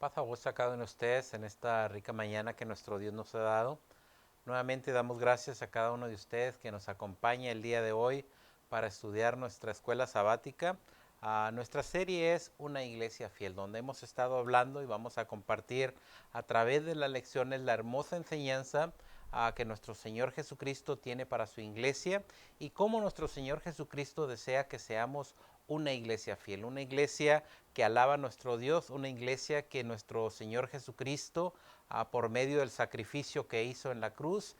Paz a vos a cada uno de ustedes en esta rica mañana que nuestro Dios nos ha dado. Nuevamente damos gracias a cada uno de ustedes que nos acompaña el día de hoy para estudiar nuestra escuela sabática. Nuestra serie es Una Iglesia Fiel, donde hemos estado hablando y vamos a compartir a través de las lecciones la hermosa enseñanza que nuestro Señor Jesucristo tiene para su iglesia y cómo nuestro Señor Jesucristo desea que seamos una iglesia fiel, una iglesia que alaba a nuestro Dios, una iglesia que nuestro Señor Jesucristo, por medio del sacrificio que hizo en la cruz,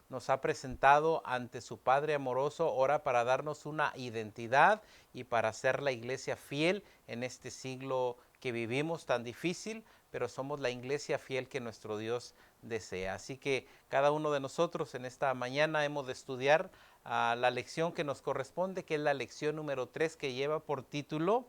nos ha presentado ante su Padre amoroso, ahora para darnos una identidad y para ser la iglesia fiel en este siglo que vivimos tan difícil, pero somos la iglesia fiel que nuestro Dios desea. Así que cada uno de nosotros en esta mañana hemos de estudiar la lección que nos corresponde, que es la lección número 3, que lleva por título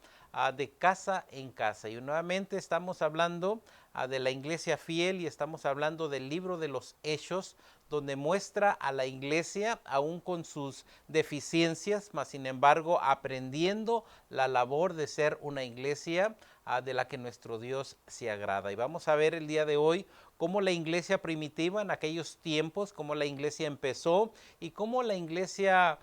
de casa en casa. Y nuevamente estamos hablando de la iglesia fiel y estamos hablando del libro de los Hechos, donde muestra a la iglesia aún con sus deficiencias, mas sin embargo aprendiendo la labor de ser una iglesia de la que nuestro Dios se agrada. Y vamos a ver el día de hoy cómo la iglesia primitiva en aquellos tiempos, cómo la iglesia empezó y cómo la iglesia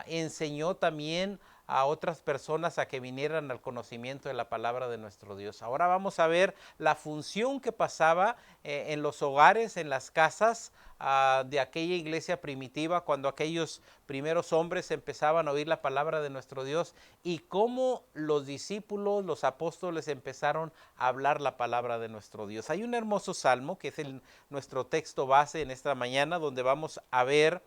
enseñó también a otras personas a que vinieran al conocimiento de la palabra de nuestro Dios. Ahora vamos a ver la función que pasaba en los hogares, en las casas de aquella iglesia primitiva, cuando aquellos primeros hombres empezaban a oír la palabra de nuestro Dios y cómo los discípulos, los apóstoles empezaron a hablar la palabra de nuestro Dios. Hay un hermoso salmo que es nuestro texto base en esta mañana, donde vamos a ver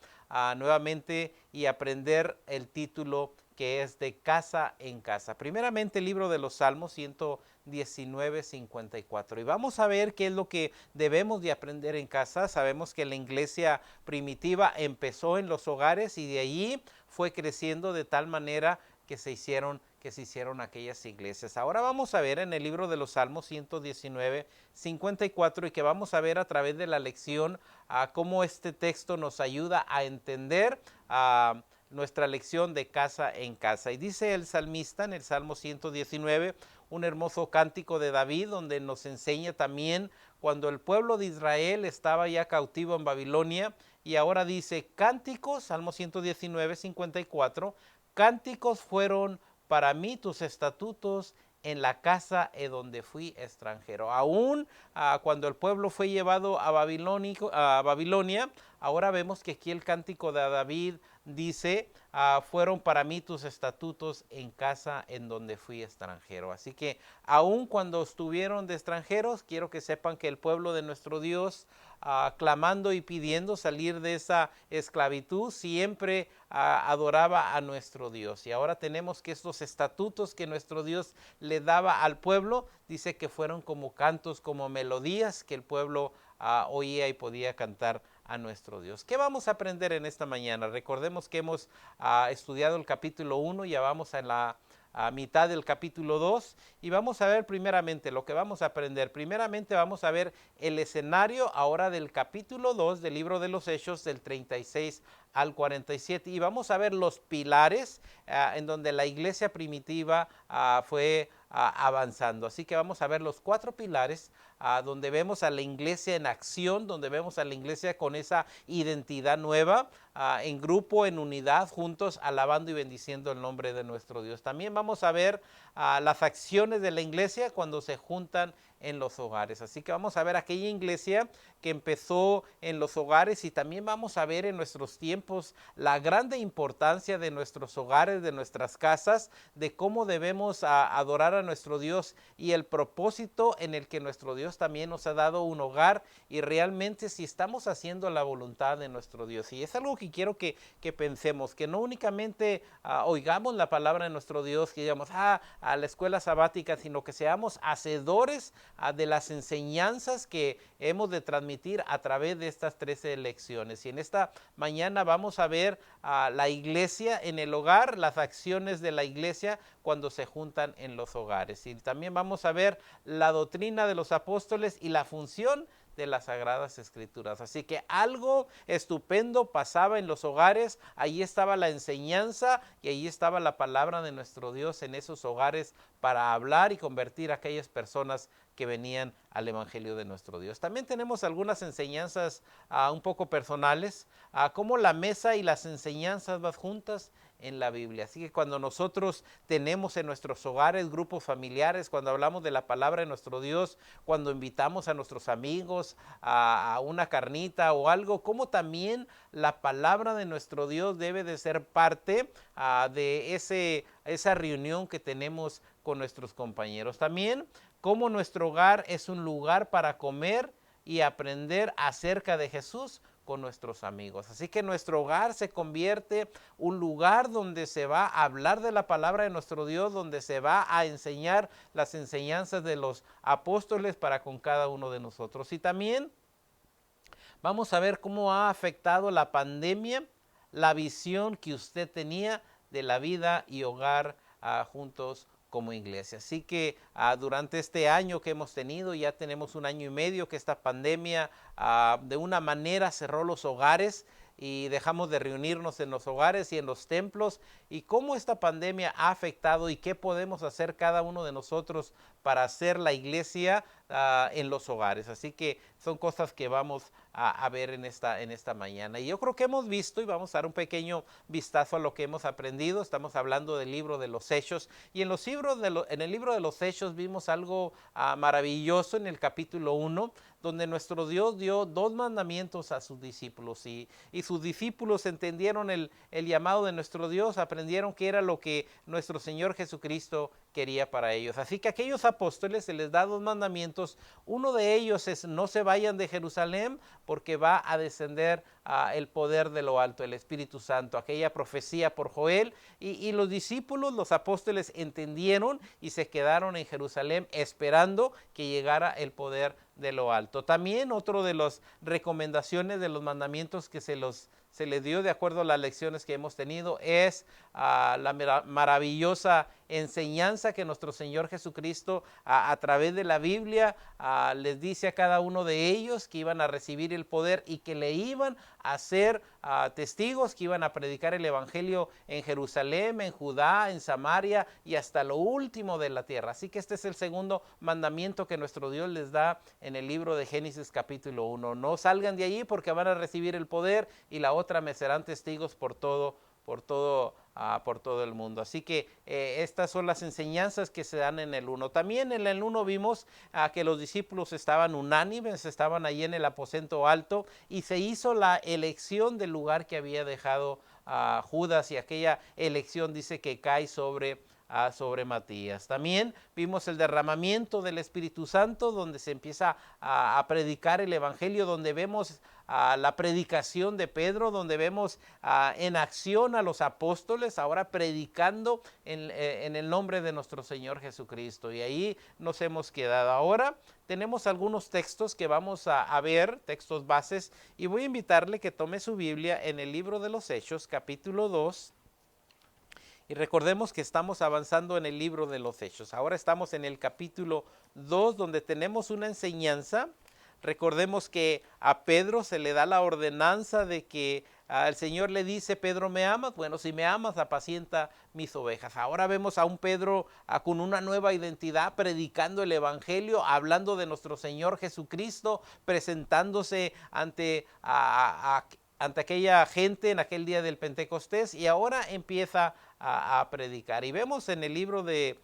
nuevamente y aprender el título que es de casa en casa. Primeramente el libro de los Salmos 119, 54. Y vamos a ver qué es lo que debemos de aprender en casa. Sabemos que la iglesia primitiva empezó en los hogares y de allí fue creciendo de tal manera que se hicieron aquellas iglesias. Ahora vamos a ver en el libro de los Salmos 119, 54 y que vamos a ver a través de la lección cómo este texto nos ayuda a entender nuestra lección de casa en casa. Y dice el salmista en el Salmo 119, un hermoso cántico de David, donde nos enseña también cuando el pueblo de Israel estaba ya cautivo en Babilonia, y ahora dice, cánticos, Salmo 119, 54, cánticos fueron para mí tus estatutos en la casa en donde fui extranjero. Aún cuando el pueblo fue llevado a Babilonia, ahora vemos que aquí el cántico de David dice, fueron para mí tus estatutos en casa en donde fui extranjero. Así que aún cuando estuvieron de extranjeros, quiero que sepan que el pueblo de nuestro Dios, clamando y pidiendo salir de esa esclavitud, siempre adoraba a nuestro Dios. Y ahora tenemos que estos estatutos que nuestro Dios le daba al pueblo, dice que fueron como cantos, como melodías que el pueblo oía y podía cantar a nuestro Dios. ¿Qué vamos a aprender en esta mañana? Recordemos que hemos estudiado el capítulo 1, ya vamos a la mitad del capítulo 2 y vamos a ver primeramente lo que vamos a aprender. Primeramente vamos a ver el escenario ahora del capítulo 2 del libro de los Hechos, del 36 al 47, y vamos a ver los pilares en donde la iglesia primitiva fue avanzando. Así que vamos a ver los 4 pilares donde vemos a la iglesia en acción, donde vemos a la iglesia con esa identidad nueva, en grupo, en unidad, juntos, alabando y bendiciendo el nombre de nuestro Dios. También vamos a ver las acciones de la iglesia cuando se juntan en los hogares. Así que vamos a ver aquella iglesia que empezó en los hogares y también vamos a ver en nuestros tiempos la grande importancia de nuestros hogares, de nuestras casas, de cómo debemos adorar a nuestro Dios y el propósito en el que nuestro Dios también nos ha dado un hogar y realmente si estamos haciendo la voluntad de nuestro Dios. Y es algo que quiero que pensemos, que no únicamente oigamos la palabra de nuestro Dios, que digamos a la escuela sabática, sino que seamos hacedores de las enseñanzas que hemos de transmitir a través de estas 13 lecciones. Y en esta mañana vamos a ver la iglesia en el hogar, las acciones de la iglesia cuando se juntan en los hogares. Y también vamos a ver la doctrina de los apóstoles y la función de las Sagradas Escrituras. Así que algo estupendo pasaba en los hogares, ahí estaba la enseñanza y ahí estaba la palabra de nuestro Dios en esos hogares para hablar y convertir a aquellas personas que venían al Evangelio de nuestro Dios. También tenemos algunas enseñanzas un poco personales, cómo la mesa y las enseñanzas van juntas en la Biblia. Así que cuando nosotros tenemos en nuestros hogares grupos familiares, cuando hablamos de la palabra de nuestro Dios, cuando invitamos a nuestros amigos a una carnita o algo, como también la palabra de nuestro Dios debe de ser parte de esa reunión que tenemos con nuestros compañeros. También como nuestro hogar es un lugar para comer y aprender acerca de Jesús con nuestros amigos. Así que nuestro hogar se convierte un lugar donde se va a hablar de la palabra de nuestro Dios, donde se va a enseñar las enseñanzas de los apóstoles para con cada uno de nosotros. Y también vamos a ver cómo ha afectado la pandemia la visión que usted tenía de la vida y hogar juntos como iglesia. Así que durante este año que hemos tenido, ya tenemos un año y medio que esta pandemia de una manera cerró los hogares y dejamos de reunirnos en los hogares y en los templos, y cómo esta pandemia ha afectado y qué podemos hacer cada uno de nosotros para hacer la iglesia en los hogares. Así que son cosas que vamos a ver en esta mañana. Y yo creo que hemos visto, y vamos a dar un pequeño vistazo a lo que hemos aprendido. Estamos hablando del libro de los Hechos, y en el libro de los Hechos vimos algo maravilloso en el capítulo 1, donde nuestro Dios dio 2 mandamientos a sus discípulos, y sus discípulos entendieron el llamado de nuestro Dios, aprendieron qué era lo que nuestro Señor Jesucristo quería para ellos. Así que a aquellos apóstoles se les da 2 mandamientos. Uno de ellos es: no se vayan de Jerusalén, porque va a descender el poder de lo alto, el Espíritu Santo, aquella profecía por Joel, y los discípulos, los apóstoles, entendieron y se quedaron en Jerusalén esperando que llegara el poder de lo alto. También otro de las recomendaciones de los mandamientos que se le dio de acuerdo a las lecciones que hemos tenido es la maravillosa enseñanza que nuestro Señor Jesucristo a través de la Biblia les dice a cada uno de ellos que iban a recibir el poder y que le iban a ser testigos, que iban a predicar el Evangelio en Jerusalén, en Judá, en Samaria y hasta lo último de la tierra. Así que este es el segundo mandamiento que nuestro Dios les da en el libro de Génesis capítulo 1. No salgan de allí, porque van a recibir el poder, y la otra: me serán testigos por todo el mundo. Así que estas son las enseñanzas que se dan en el 1. También en el 1 vimos que los discípulos estaban unánimes, estaban allí en el aposento alto, y se hizo la elección del lugar que había dejado Judas, y aquella elección dice que cae sobre Matías. También vimos el derramamiento del Espíritu Santo, donde se empieza a predicar el Evangelio, donde vemos la predicación de Pedro, donde vemos en acción a los apóstoles ahora predicando en el nombre de nuestro Señor Jesucristo. Y ahí nos hemos quedado. Ahora tenemos algunos textos que vamos a ver, textos bases, y voy a invitarle que tome su Biblia en el libro de los Hechos, capítulo 2. Y recordemos que estamos avanzando en el libro de los Hechos. Ahora estamos en el capítulo 2, donde tenemos una enseñanza. Recordemos que a Pedro se le da la ordenanza de que el Señor le dice: Pedro, ¿me amas? Bueno, si me amas, apacienta mis ovejas. Ahora vemos a un Pedro con una nueva identidad, predicando el Evangelio, hablando de nuestro Señor Jesucristo, presentándose ante aquella gente en aquel día del Pentecostés, y ahora empieza a predicar. Y vemos en el libro de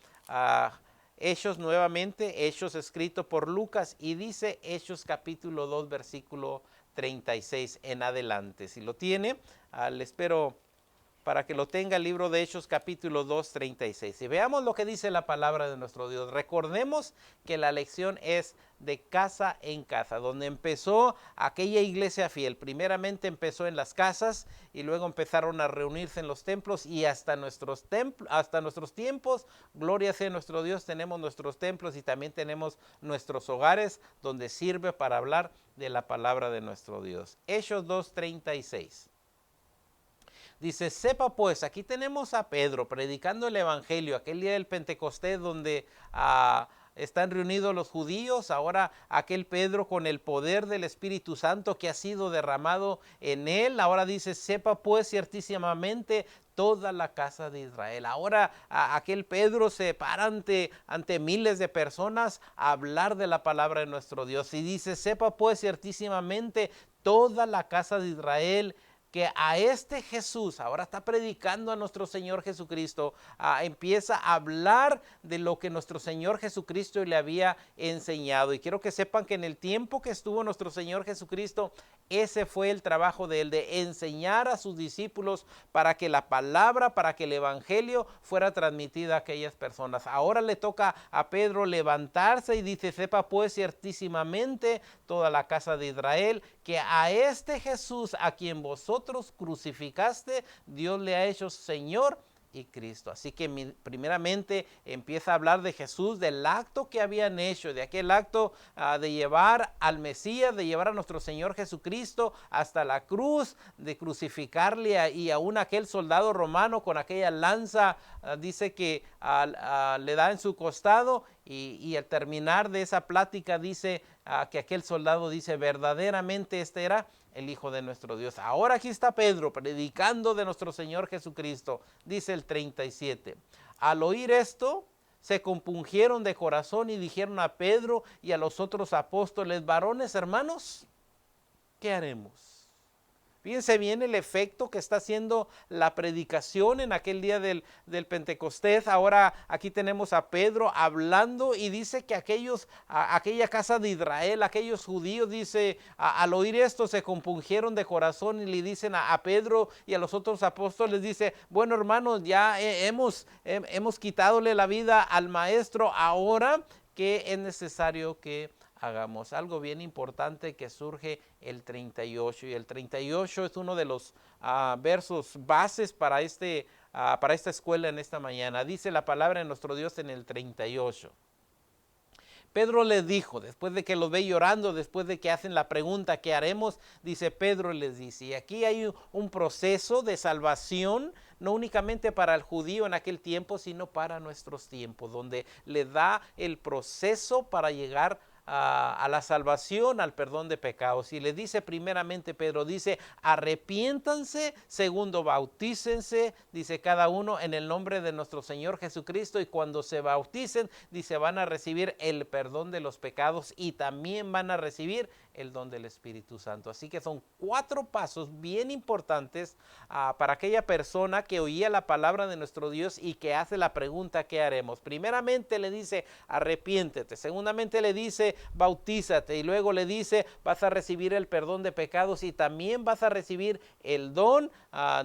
Hechos nuevamente, Hechos escrito por Lucas, y dice Hechos capítulo 2 versículo 36 en adelante. Si lo tiene, le espero para que lo tenga, el libro de Hechos capítulo 2, 36. Y veamos lo que dice la palabra de nuestro Dios. Recordemos que la lección es de casa en casa, donde empezó aquella iglesia fiel. Primeramente empezó en las casas, y luego empezaron a reunirse en los templos, y hasta nuestros tiempos, gloria sea nuestro Dios, tenemos nuestros templos y también tenemos nuestros hogares donde sirve para hablar de la palabra de nuestro Dios. Hechos 2, 36. Dice: sepa pues, aquí tenemos a Pedro predicando el Evangelio, aquel día del Pentecostés, donde están reunidos los judíos, ahora aquel Pedro con el poder del Espíritu Santo que ha sido derramado en él, ahora dice, sepa pues ciertísimamente toda la casa de Israel. Ahora aquel Pedro se para ante miles de personas a hablar de la palabra de nuestro Dios y dice, sepa pues ciertísimamente toda la casa de Israel que a este Jesús, ahora está predicando a nuestro Señor Jesucristo, empieza a hablar de lo que nuestro Señor Jesucristo le había enseñado. Y quiero que sepan que en el tiempo que estuvo nuestro Señor Jesucristo, ese fue el trabajo de él, de enseñar a sus discípulos para que la palabra, para que el evangelio fuera transmitida a aquellas personas. Ahora le toca a Pedro levantarse y dice, sepa pues ciertísimamente toda la casa de Israel que a este Jesús a quien vosotros crucificaste, Dios le ha hecho Señor y Cristo. Así que primeramente empieza a hablar de Jesús, del acto que habían hecho, de aquel acto de llevar al Mesías, de llevar a nuestro Señor Jesucristo hasta la cruz, de crucificarle y aún aquel soldado romano con aquella lanza, dice que le da en su costado y al terminar de esa plática dice que aquel soldado dice verdaderamente este era el Hijo de nuestro Dios. Ahora aquí está Pedro predicando de nuestro Señor Jesucristo. Dice el 37. Al oír esto, se compungieron de corazón y dijeron a Pedro y a los otros apóstoles, varones hermanos, ¿qué haremos? Fíjense bien el efecto que está haciendo la predicación en aquel día del Pentecostés. Ahora aquí tenemos a Pedro hablando y dice que aquella casa de Israel, aquellos judíos, dice, al oír esto se compungieron de corazón y le dicen a Pedro y a los otros apóstoles, dice, bueno hermanos, ya hemos quitándole la vida al maestro, ahora que es necesario que hagamos. Algo bien importante que surge el 38 y el 38 es uno de los versos bases para esta escuela en esta mañana. Dice la palabra de nuestro Dios en el 38. Pedro les dijo, después de que los ve llorando, después de que hacen la pregunta, ¿qué haremos? Dice Pedro les dice, y aquí hay un proceso de salvación, no únicamente para el judío en aquel tiempo, sino para nuestros tiempos, donde le da el proceso para llegar a la salvación, al perdón de pecados. Y le dice primeramente Pedro, dice, arrepiéntanse, segundo, bautícense, dice cada uno en el nombre de nuestro Señor Jesucristo, y cuando se bauticen, dice, van a recibir el perdón de los pecados y también van a recibir el don del Espíritu Santo. Así que son 4 pasos bien importantes para aquella persona que oía la palabra de nuestro Dios y que hace la pregunta, ¿qué haremos? Primeramente le dice, arrepiéntete. Segundamente le dice, bautízate. Y luego le dice, vas a recibir el perdón de pecados y también vas a recibir el don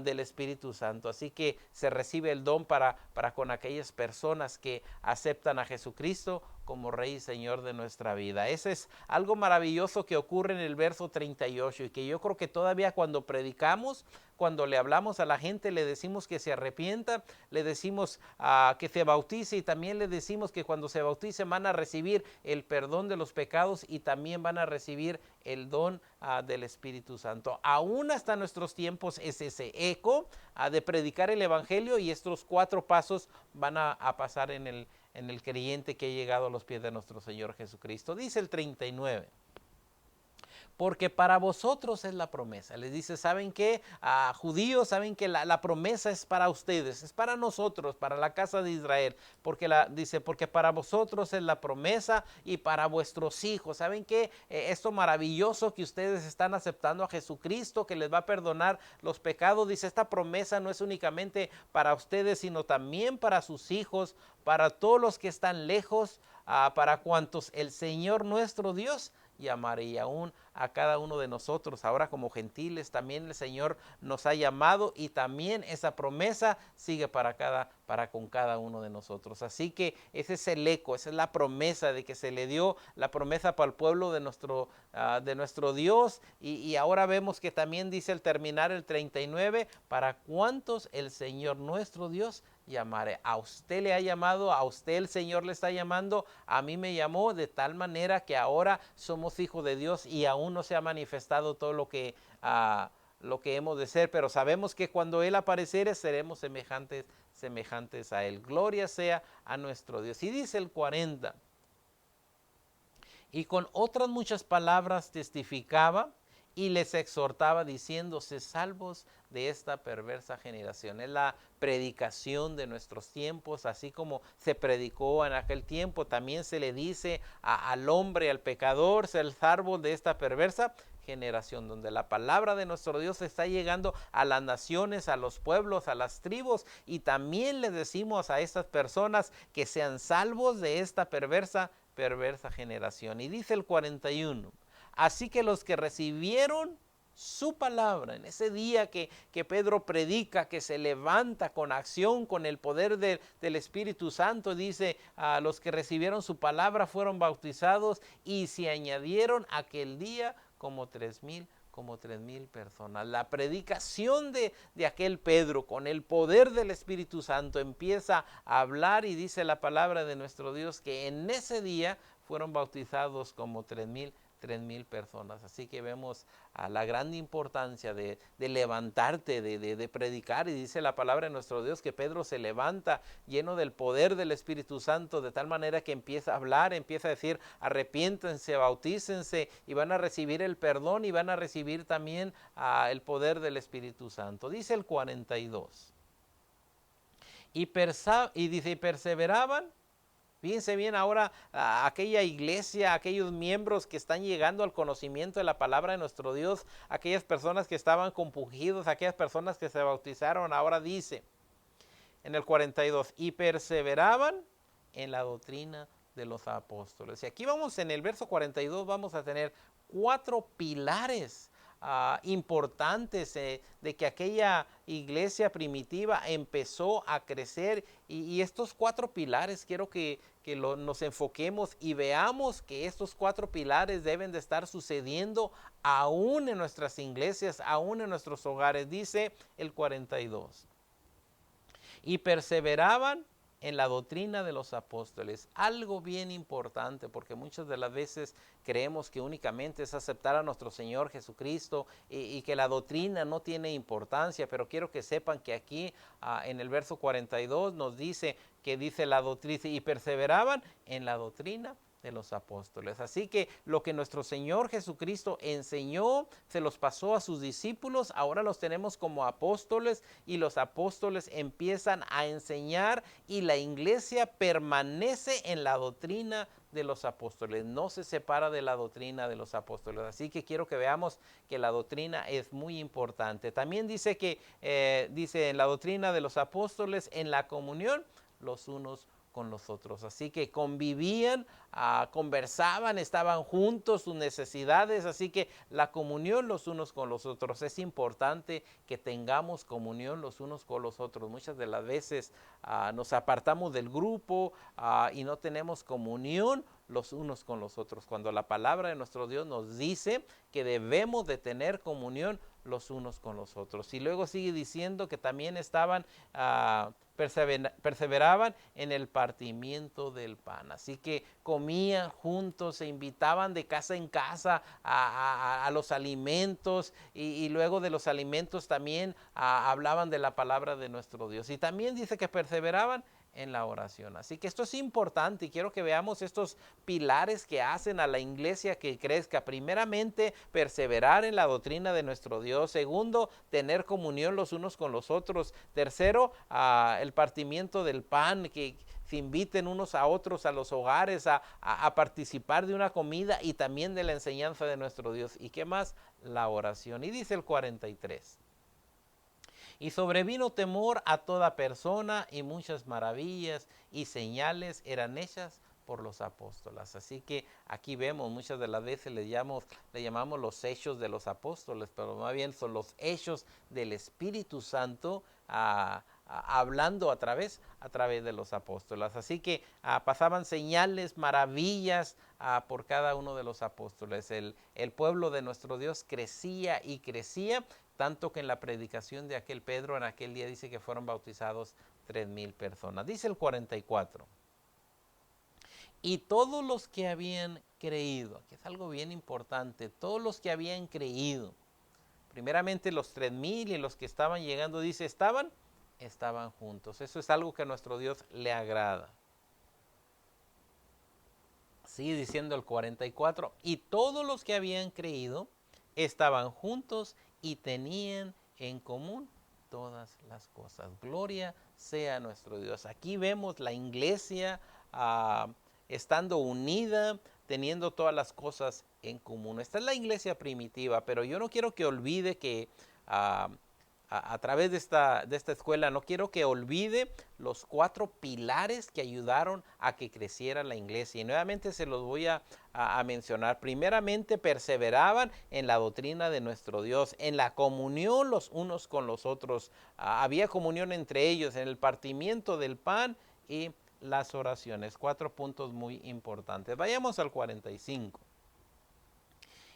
del Espíritu Santo. Así que se recibe el don para con aquellas personas que aceptan a Jesucristo como Rey y Señor de nuestra vida. Ese es algo maravilloso que ocurre en el verso 38 y que yo creo que todavía cuando predicamos, cuando le hablamos a la gente, le decimos que se arrepienta, le decimos que se bautice y también le decimos que cuando se bautice van a recibir el perdón de los pecados y también van a recibir el don del Espíritu Santo. Aún hasta nuestros tiempos es ese eco de predicar el Evangelio y estos 4 pasos van a pasar en el creyente que ha llegado a los pies de nuestro Señor Jesucristo. Dice el 39. Porque para vosotros es la promesa. Les dice, ¿saben qué? Judíos, ¿saben que la promesa es para ustedes? Es para nosotros, para la casa de Israel. Dice, porque para vosotros es la promesa y para vuestros hijos. ¿Saben qué? Esto maravilloso que ustedes están aceptando a Jesucristo, que les va a perdonar los pecados. Dice, esta promesa no es únicamente para ustedes, sino también para sus hijos, para todos los que están lejos, para cuantos el Señor nuestro Dios llamaré, y aún a cada uno de nosotros ahora como gentiles también el Señor nos ha llamado y también esa promesa sigue para con cada uno de nosotros. Así que ese es el eco, esa es la promesa de que se le dio, la promesa para el pueblo de nuestro Dios, y ahora vemos que también dice al terminar el 39, para cuantos el Señor nuestro Dios llamaré. A usted le ha llamado, a usted el Señor le está llamando, a mí me llamó, de tal manera que ahora somos hijos de Dios y aún no se ha manifestado todo lo que hemos de ser, pero sabemos que cuando Él apareciere seremos semejantes a Él. Gloria sea a nuestro Dios. Y dice el 40, Y con otras muchas palabras testificaba y les exhortaba diciendo, sé salvos de esta perversa generación. Es la predicación de nuestros tiempos, así como se predicó en aquel tiempo, también se le dice al hombre, al pecador, ser salvos de esta perversa generación, donde la palabra de nuestro Dios está llegando a las naciones, a los pueblos, a las tribus, y también le decimos a estas personas que sean salvos de esta perversa generación. Y dice el 41, así que los que recibieron su palabra, en ese día que Pedro predica, que se levanta con acción, con el poder del Espíritu Santo, dice, a los que recibieron su palabra fueron bautizados y se añadieron aquel día como 3,000 personas. La predicación de aquel Pedro con el poder del Espíritu Santo empieza a hablar y dice la palabra de nuestro Dios que en ese día fueron bautizados como 3,000 personas. Así que vemos la gran importancia de levantarte, de predicar. Y dice la palabra de nuestro Dios que Pedro se levanta lleno del poder del Espíritu Santo, de tal manera que empieza a hablar, empieza a decir, arrepiéntense, bautícense y van a recibir el perdón y van a recibir también el poder del Espíritu Santo. Dice el 42. Y dice, y perseveraban. Fíjense bien ahora aquella iglesia, aquellos miembros que están llegando al conocimiento de la palabra de nuestro Dios, aquellas personas que estaban compungidos, aquellas personas que se bautizaron, ahora dice en el 42, y perseveraban en la doctrina de los apóstoles. Y aquí vamos en el verso 42, vamos a tener 4 pilares importantes de que aquella iglesia primitiva empezó a crecer, y estos 4 pilares quiero que nos enfoquemos y veamos que estos 4 pilares deben de estar sucediendo aún en nuestras iglesias, aún en nuestros hogares. Dice el 42, y perseveraban en la doctrina de los apóstoles. Algo bien importante, porque muchas de las veces creemos que únicamente es aceptar a nuestro Señor Jesucristo y que la doctrina no tiene importancia, pero quiero que sepan que aquí en el verso 42 nos dice que dice la doctrina, y perseveraban en la doctrina de los apóstoles. Así que lo que nuestro Señor Jesucristo enseñó, se los pasó a sus discípulos, ahora los tenemos como apóstoles, y los apóstoles empiezan a enseñar, y la iglesia permanece en la doctrina de los apóstoles, no se separa de la doctrina de los apóstoles. Así que quiero que veamos que la doctrina es muy importante. También dice que, dice en la doctrina de los apóstoles, en la comunión los unos con los otros. Así que convivían, conversaban, estaban juntos, sus necesidades. Así que la comunión los unos con los otros. Es importante que tengamos comunión los unos con los otros. Muchas de las veces nos apartamos del grupo y no tenemos comunión los unos con los otros, cuando la palabra de nuestro Dios nos dice que debemos de tener comunión los unos con los otros. Y luego sigue diciendo que también estaban perseveraban en el partimiento del pan. Así que comían juntos, se invitaban de casa en casa a los alimentos, y luego de los alimentos también hablaban de la palabra de nuestro Dios. Y también dice que perseveraban en la oración. Así que esto es importante y quiero que veamos estos pilares que hacen a la iglesia que crezca. Primeramente, perseverar en la doctrina de nuestro Dios. Segundo, tener comunión los unos con los otros. Tercero, el partimiento del pan, que se inviten unos a otros a los hogares a participar de una comida y también de la enseñanza de nuestro Dios. ¿Y qué más? La oración. Y dice el 43. Y sobrevino temor a toda persona, y muchas maravillas y señales eran hechas por los apóstoles. Así que aquí vemos, muchas de las veces le llamamos los hechos de los apóstoles, pero más bien son los hechos del Espíritu Santo hablando a través de los apóstoles. Así que pasaban señales, maravillas por cada uno de los apóstoles. El pueblo de nuestro Dios crecía y crecía, tanto que en la predicación de aquel Pedro en aquel día dice que fueron bautizados 3,000 personas. Dice el 44. Y todos los que habían creído, aquí es algo bien importante, todos los que habían creído, primeramente los 3,000 y los que estaban llegando, dice, estaban juntos. Eso es algo que a nuestro Dios le agrada. Sigue diciendo el 44, y todos los que habían creído estaban juntos y tenían en común todas las cosas. Gloria sea nuestro Dios. Aquí vemos la iglesia estando unida, teniendo todas las cosas en común. Esta es la iglesia primitiva, pero yo no quiero que olvide que uh, a través de esta escuela, no quiero que olvide los 4 pilares que ayudaron a que creciera la iglesia. Y nuevamente se los voy a mencionar. Primeramente, perseveraban en la doctrina de nuestro Dios, en la comunión los unos con los otros. Había comunión entre ellos, en el partimiento del pan y las oraciones. 4 puntos muy importantes. Vayamos al 45.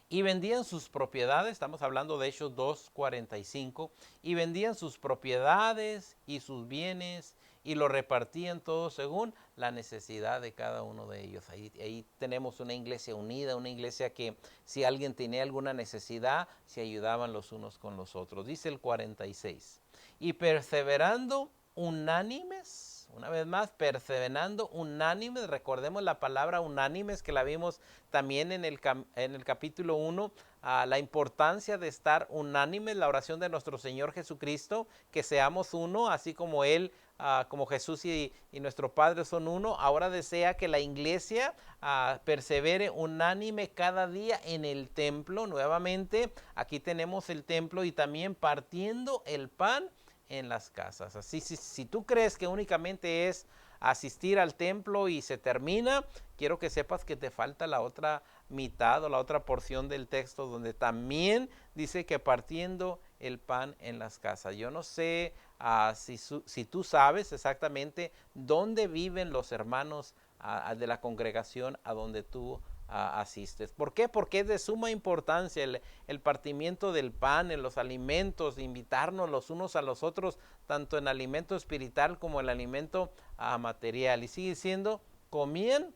Y vendían sus propiedades, estamos hablando de Hechos 2:45, y vendían sus propiedades y sus bienes y lo repartían todo según la necesidad de cada uno de ellos. Ahí tenemos una iglesia unida, una iglesia que si alguien tenía alguna necesidad, se ayudaban los unos con los otros. Dice el 46, y perseverando unánimes, una vez más, perseverando unánimes. Recordemos la palabra unánimes que la vimos también en el capítulo 1, la importancia de estar unánimes, la oración de nuestro Señor Jesucristo, que seamos uno, así como Él, como Jesús y nuestro Padre son uno. Ahora desea que la iglesia persevere unánime cada día en el templo. Nuevamente, aquí tenemos el templo y también partiendo el pan en las casas. Así, si tú crees que únicamente es asistir al templo y se termina, quiero que sepas que te falta la otra mitad o la otra porción del texto donde también dice que partiendo el pan en las casas. Yo no sé si tú sabes exactamente dónde viven los hermanos de la congregación a donde tú asistes. ¿Por qué? Porque es de suma importancia el partimiento del pan, en los alimentos, invitarnos los unos a los otros, tanto en alimento espiritual como en el alimento material. Y sigue diciendo, comían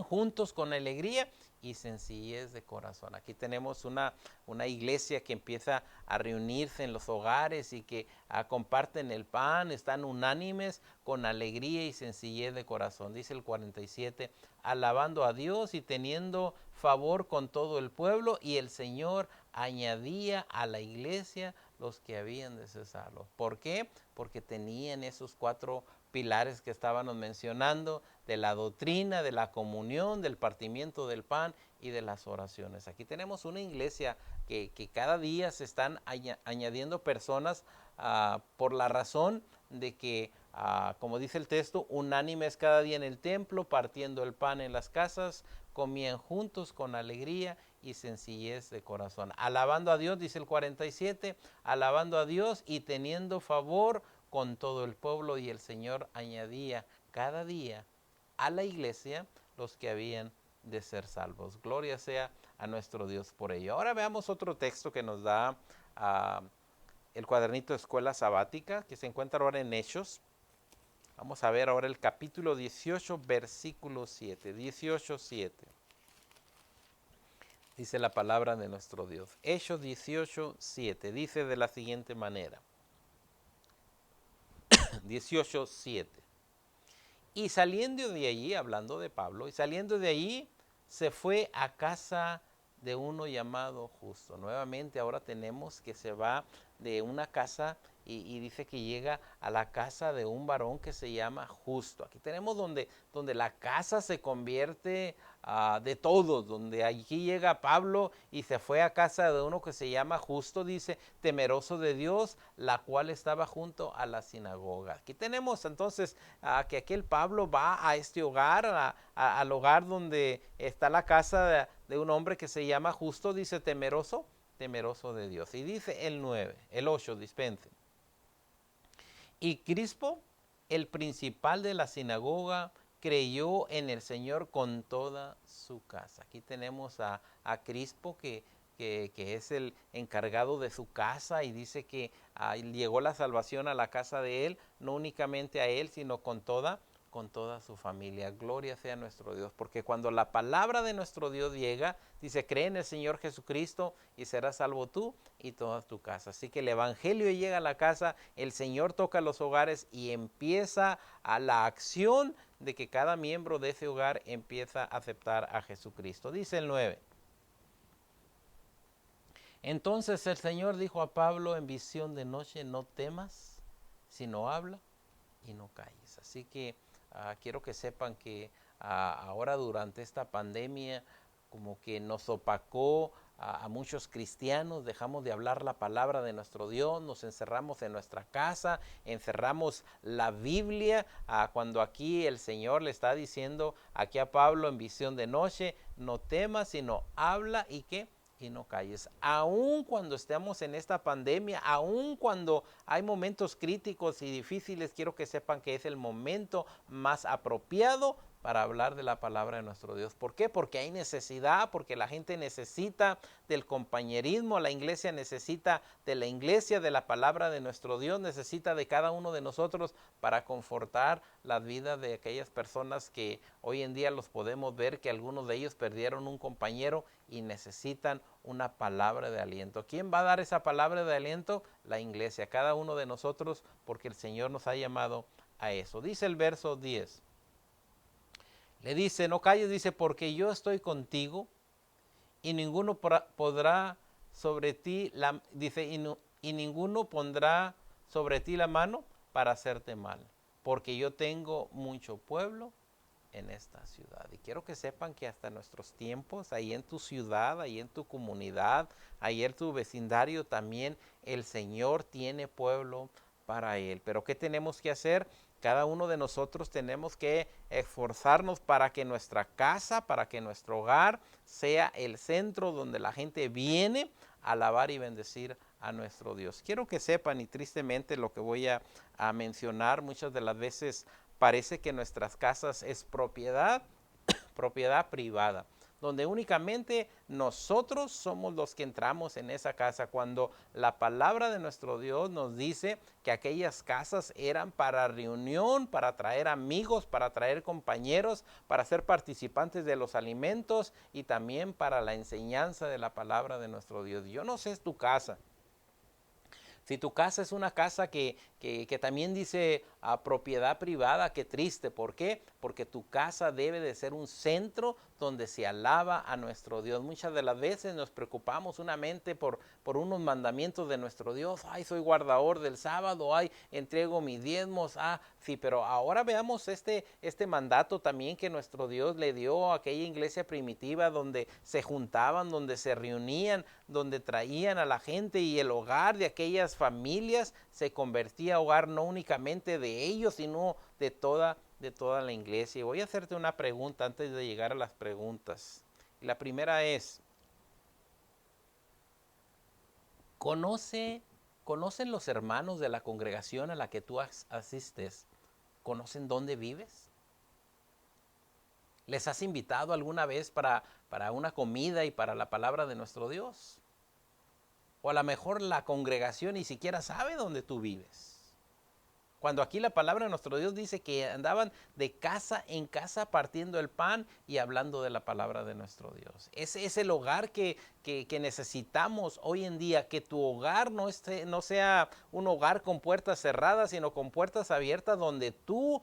juntos con alegría y sencillez de corazón. Aquí tenemos una iglesia que empieza a reunirse en los hogares y que comparten el pan, están unánimes con alegría y sencillez de corazón. Dice el 47, alabando a Dios y teniendo favor con todo el pueblo, y el Señor añadía a la iglesia los que habían de ser salvos. ¿Por qué? Porque tenían esos 4 pilares que estábamos mencionando, de la doctrina, de la comunión, del partimiento del pan y de las oraciones. Aquí tenemos una iglesia que cada día se están añadiendo personas por la razón de que, como dice el texto, unánimes cada día en el templo, partiendo el pan en las casas, comían juntos con alegría y sencillez de corazón. Alabando a Dios, dice el 47, alabando a Dios y teniendo favor con todo el pueblo, y el Señor añadía cada día a la iglesia los que habían de ser salvos. Gloria sea a nuestro Dios por ello. Ahora veamos otro texto que nos da el cuadernito de escuela sabática, que se encuentra ahora en Hechos. Vamos a ver ahora el capítulo 18, versículo 7. 18:7. Dice la palabra de nuestro Dios. Hechos 18:7. Dice de la siguiente manera. 18:7. Y saliendo de allí, hablando de Pablo, y saliendo de allí, se fue a casa de uno llamado Justo. Nuevamente ahora tenemos que se va de una casa y dice que llega a la casa de un varón que se llama Justo. Aquí tenemos donde la casa se convierte de todos, donde allí llega Pablo y se fue a casa de uno que se llama Justo, dice, temeroso de Dios, la cual estaba junto a la sinagoga. Aquí tenemos entonces que aquel Pablo va a este hogar, al hogar donde está la casa de un hombre que se llama Justo, dice temeroso de Dios. Y dice el 8, dispensen. Y Crispo, el principal de la sinagoga, creyó en el Señor con toda su casa. Aquí tenemos a Crispo que es el encargado de su casa, y dice que llegó la salvación a la casa de él, no únicamente a él, sino con toda su familia. Gloria sea nuestro Dios, porque cuando la palabra de nuestro Dios llega, dice, cree en el Señor Jesucristo y serás salvo tú y toda tu casa. Así que el evangelio llega a la casa, el Señor toca los hogares y empieza a la acción de que cada miembro de ese hogar empieza a aceptar a Jesucristo. Dice el 9. Entonces el Señor dijo a Pablo en visión de noche, no temas, sino habla y no calles. Así que quiero que sepan que ahora durante esta pandemia como que nos opacó a muchos cristianos, dejamos de hablar la palabra de nuestro Dios, nos encerramos en nuestra casa, encerramos la Biblia, cuando aquí el Señor le está diciendo aquí a Pablo en visión de noche, no temas, sino habla y ¿qué? Y no calles. Aun cuando estemos en esta pandemia, aun cuando hay momentos críticos y difíciles, quiero que sepan que es el momento más apropiado para hablar de la palabra de nuestro Dios. ¿Por qué? Porque hay necesidad, porque la gente necesita del compañerismo, la iglesia necesita de la iglesia, de la palabra de nuestro Dios, necesita de cada uno de nosotros para confortar la vida de aquellas personas que hoy en día los podemos ver que algunos de ellos perdieron un compañero y necesitan una palabra de aliento. ¿Quién va a dar esa palabra de aliento? La iglesia, cada uno de nosotros, porque el Señor nos ha llamado a eso. Dice el verso 10. Le dice, no calles, dice, porque yo estoy contigo y ninguno podrá sobre ti, dice, y ninguno pondrá sobre ti la mano para hacerte mal, porque yo tengo mucho pueblo en esta ciudad. Y quiero que sepan que hasta nuestros tiempos, ahí en tu ciudad, ahí en tu comunidad, ahí en tu vecindario también, el Señor tiene pueblo para Él. Pero ¿qué tenemos que hacer? Cada uno de nosotros tenemos que esforzarnos para que nuestra casa, para que nuestro hogar sea el centro donde la gente viene a alabar y bendecir a nuestro Dios. Quiero que sepan, y tristemente lo que voy a mencionar, muchas de las veces parece que nuestras casas es propiedad privada, donde únicamente nosotros somos los que entramos en esa casa, cuando la palabra de nuestro Dios nos dice que aquellas casas eran para reunión, para traer amigos, para traer compañeros, para ser participantes de los alimentos y también para la enseñanza de la palabra de nuestro Dios. Yo no sé, es tu casa. Si tu casa es una casa que también dice propiedad privada, qué triste. ¿Por qué? Porque tu casa debe de ser un centro donde se alaba a nuestro Dios. Muchas de las veces nos preocupamos unamente por unos mandamientos de nuestro Dios. Ay, soy guardador del sábado. Ay, entrego mis diezmos. Sí, pero ahora veamos este mandato también que nuestro Dios le dio a aquella iglesia primitiva donde se juntaban, donde se reunían, donde traían a la gente y el hogar de aquellas familias se convertía hogar no únicamente de ellos, sino de toda la iglesia. Y voy a hacerte una pregunta antes de llegar a las preguntas. Y la primera es, ¿conocen los hermanos de la congregación a la que tú asistes? ¿Conocen dónde vives? ¿Les has invitado alguna vez para una comida y para la palabra de nuestro Dios? O a lo mejor la congregación ni siquiera sabe dónde tú vives. Cuando aquí la palabra de nuestro Dios dice que andaban de casa en casa partiendo el pan y hablando de la palabra de nuestro Dios. Ese es el hogar que necesitamos hoy en día, que tu hogar no sea un hogar con puertas cerradas, sino con puertas abiertas, donde tu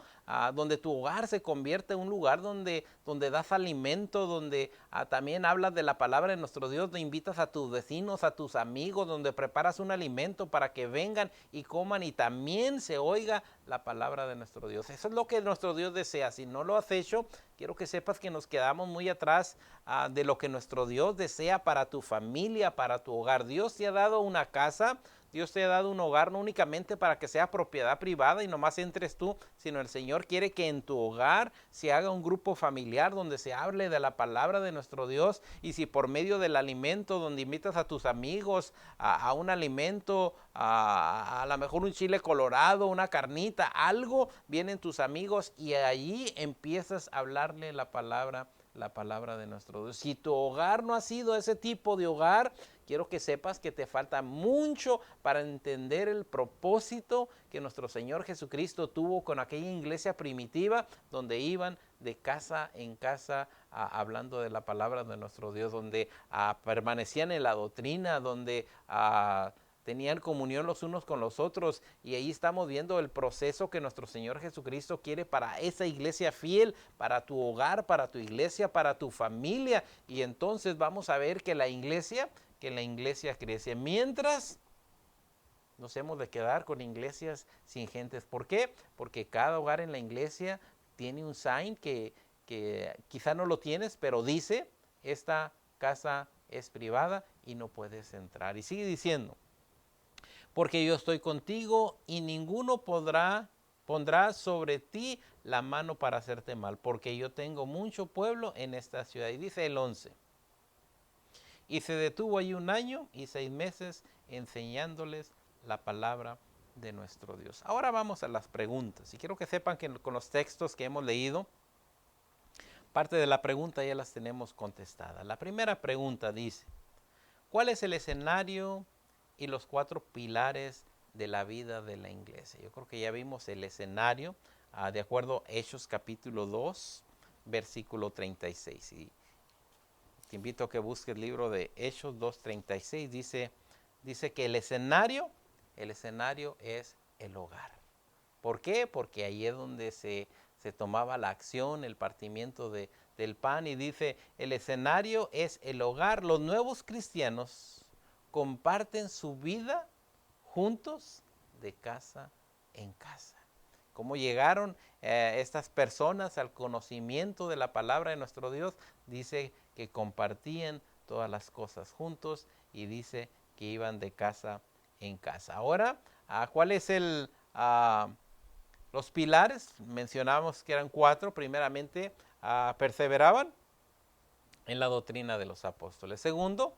hogar se convierte en un lugar donde das alimento, donde también hablas de la palabra de nuestro Dios, donde invitas a tus vecinos, a tus amigos, donde preparas un alimento para que vengan y coman y también se oiga la palabra de nuestro Dios. Eso es lo que nuestro Dios desea. Si no lo has hecho, quiero que sepas que nos quedamos muy atrás de lo que nuestro Dios desea para tu familia, para tu hogar. Dios te ha dado una casa, Dios te ha dado un hogar no únicamente para que sea propiedad privada y nomás entres tú, sino el Señor quiere que en tu hogar se haga un grupo familiar donde se hable de la palabra de nuestro Dios. Y si por medio del alimento, donde invitas a tus amigos a un alimento, a lo mejor un chile colorado, una carnita, algo, vienen tus amigos y allí empiezas a hablarle la palabra de nuestro Dios. Si tu hogar no ha sido ese tipo de hogar, quiero que sepas que te falta mucho para entender el propósito que nuestro Señor Jesucristo tuvo con aquella iglesia primitiva, donde iban de casa en casa hablando de la palabra de nuestro Dios, donde permanecían en la doctrina, donde tenían comunión los unos con los otros, y ahí estamos viendo el proceso que nuestro Señor Jesucristo quiere para esa iglesia fiel, para tu hogar, para tu iglesia, para tu familia. Y entonces vamos a ver que la iglesia crece. Mientras nos hemos de quedar con iglesias sin gentes. ¿Por qué? Porque cada hogar en la iglesia tiene un sign que quizá no lo tienes, pero dice, esta casa es privada y no puedes entrar. Y sigue diciendo, porque yo estoy contigo y ninguno pondrá sobre ti la mano para hacerte mal, porque yo tengo mucho pueblo en esta ciudad. Y dice el 11, y se detuvo allí 1 año y 6 meses enseñándoles la palabra de nuestro Dios. Ahora vamos a las preguntas, y quiero que sepan que con los textos que hemos leído, parte de la pregunta ya las tenemos contestadas. La primera pregunta dice, ¿cuál es el escenario y los 4 pilares de la vida de la iglesia? Yo creo que ya vimos el escenario, de acuerdo a Hechos capítulo 2, versículo 36. Y te invito a que busques el libro de Hechos 2:36. Dice que el escenario es el hogar. ¿Por qué? Porque ahí es donde se tomaba la acción, el partimiento del pan. Y dice, el escenario es el hogar. Los nuevos cristianos comparten su vida juntos de casa en casa. ¿Cómo llegaron estas personas al conocimiento de la palabra de nuestro Dios? Dice que compartían todas las cosas juntos, y dice que iban de casa en casa. Ahora, ¿cuál es los pilares? Mencionamos que eran 4. Primeramente, perseveraban en la doctrina de los apóstoles. Segundo,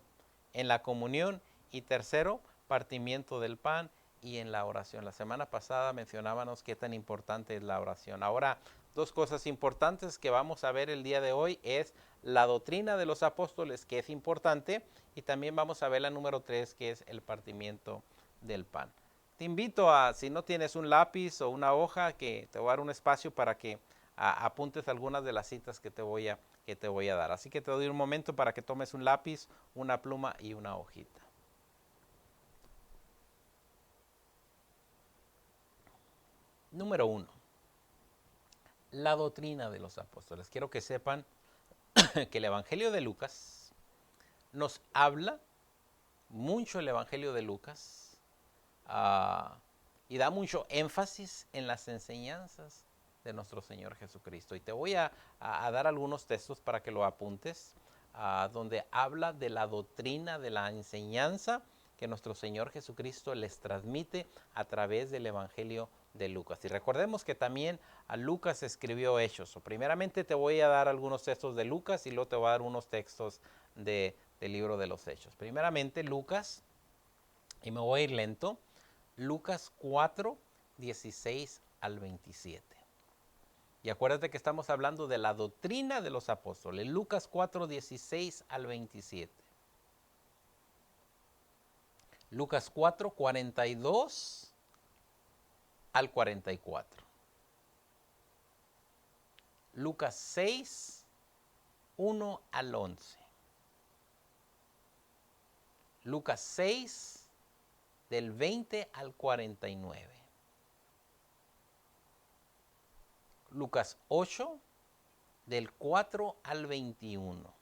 en la comunión. Y tercero, partimiento del pan y en la oración. La semana pasada mencionábamos qué tan importante es la oración. Ahora, 2 cosas importantes que vamos a ver el día de hoy es la doctrina de los apóstoles, que es importante, y también vamos a ver la número 3, que es el partimiento del pan. Te invito a, si no tienes un lápiz o una hoja, que te voy a dar un espacio para que apuntes algunas de las citas que te voy a dar. Así que te doy un momento para que tomes un lápiz, una pluma y una hojita. Número 1, la doctrina de los apóstoles. Quiero que sepan que el Evangelio de Lucas nos habla mucho, el Evangelio de Lucas, y da mucho énfasis en las enseñanzas de nuestro Señor Jesucristo. Y te voy a dar algunos textos para que lo apuntes, donde habla de la doctrina, de la enseñanza que nuestro Señor Jesucristo les transmite a través del Evangelio de Lucas. Y recordemos que también a Lucas escribió Hechos. Primeramente te voy a dar algunos textos de Lucas y luego te voy a dar unos textos del libro de los Hechos. Primeramente Lucas, y me voy a ir lento, Lucas 4, 16 al 27. Y acuérdate que estamos hablando de la doctrina de los apóstoles. Lucas 4, 16 al 27. Lucas 4, 42 al 44. Lucas 6, 1 al 11. Lucas 6, del 20 al 49. Lucas 8, del 4 al 21.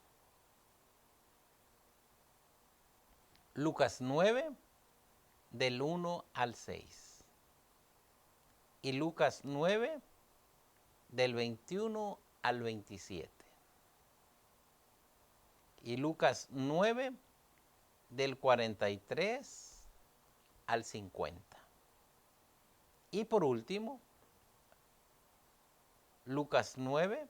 Lucas 9, del 1 al 6. Y Lucas 9, del 21 al 27. Y Lucas 9, del 43 al 50. Y por último, Lucas 9,